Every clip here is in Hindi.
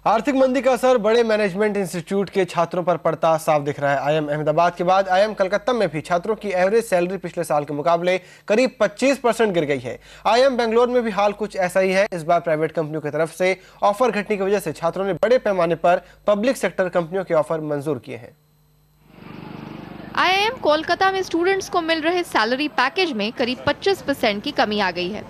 आर्थिक मंदी का असर बड़े मैनेजमेंट इंस्टीट्यूट के छात्रों पर पड़ता साफ दिख रहा है। आईएम अहमदाबाद के बाद आईएम कलकत्ता में भी छात्रों की एवरेज सैलरी पिछले साल के मुकाबले करीब 25% गिर गई है। आईएम बेंगलोर में भी हाल कुछ ऐसा ही है। इस बार प्राइवेट कंपनियों की तरफ से ऑफर घटने की वजह से छात्रों ने बड़े पैमाने पर पब्लिक सेक्टर कंपनियों के ऑफर मंजूर किए हैं। आईआईएम कोलकाता में स्टूडेंट्स को मिल रहे सैलरी पैकेज में करीब 25% की कमी आ गई है।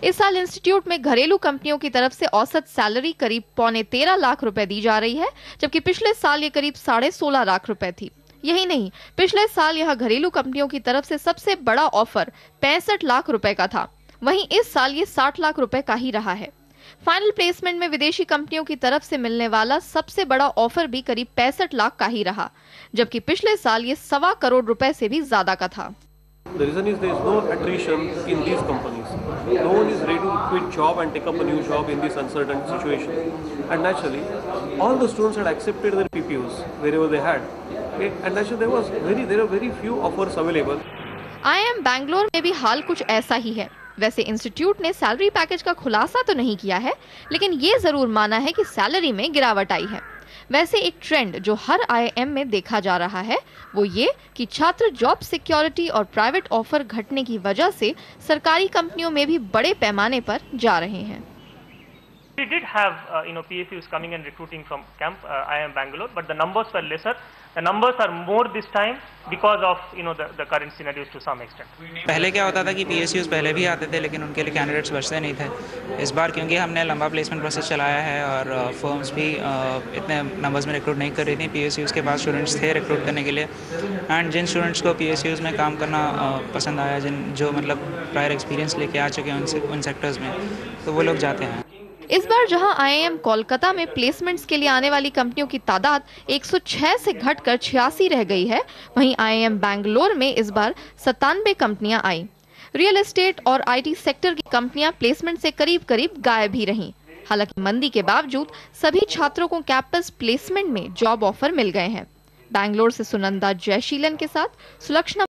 इस साल इंस्टीट्यूट में घरेलू कंपनियों की तरफ से औसत सैलरी करीब 13.25 लाख रुपए दी जा रही है, जबकि पिछले साल ये करीब 16.5 लाख रुपए थी। यही नहीं, पिछले साल यह घरेलू कंपनियों की तरफ से सबसे बड़ा ऑफर 65 लाख रुपए का था। वहीं इस साल ये 60 लाख रुपए का ही रहा है। फाइनल प्लेसमेंट में विदेशी कंपनियों की तरफ से मिलने वाला सबसे बड़ा ऑफर भी करीब 65 लाख का ही रहा, जबकि पिछले साल ये 1.25 करोड़ रुपए से भी ज्यादा का था। The reason is there is no attrition in these companies. No one is ready to quit job and take up a new job in this uncertain situation. And naturally, all the students had accepted their PPUs wherever they had. Okay? And naturally, there were very few offers available. IIM Bangalore में भी हाल कुछ ऐसा ही है। वैसे इंस्टीट्यूट ने सैलरी पैकेज का खुलासा तो नहीं किया है, लेकिन ये जरूर माना है कि सैलरी में गिरावट आई है। वैसे एक ट्रेंड जो हर आईआईएम में देखा जा रहा है वो ये कि छात्र जॉब सिक्योरिटी और प्राइवेट ऑफर घटने की वजह से सरकारी कंपनियों में भी बड़े पैमाने पर जा रहे हैं। We did have PSUs coming and recruiting from camp IIM Bangalore, but the numbers were lesser. The numbers are more this time because of the current scenarios to some extent. पहले क्या होता था कि PSUs पहले भी आते थे, लेकिन उनके लिए कैंडिडेट्स बचते नहीं थे। इस बार क्योंकि हमने लंबा प्लेसमेंट प्रोसेस चलाया है और फर्म्स भी इतने नंबर्स में रिक्रूट नहीं कर रही थी, PSUs के पास स्टूडेंट्स थे रिक्रूट करने के लिए। एंड जिन स्टूडेंट्स को PSUs में काम करना पसंद आया, जो मतलब प्रायर एक्सपीरियंस लेके आ चुके हैं उन सेक्टर्स में, तो वो लोग जाते हैं। इस बार जहां आईआईएम कोलकाता में प्लेसमेंट्स के लिए आने वाली कंपनियों की तादाद 106 से घटकर 86 रह गई है, वहीं आईआईएम बैंगलोर में इस बार 97 कंपनियां आई। रियल एस्टेट और आईटी सेक्टर की कंपनियां प्लेसमेंट से करीब करीब गायब ही रहीं। हालांकि मंदी के बावजूद सभी छात्रों को कैंपस प्लेसमेंट में जॉब ऑफर मिल गए हैं। बैंगलोर से सुनंदा जयशीलन के साथ सुलक्षणा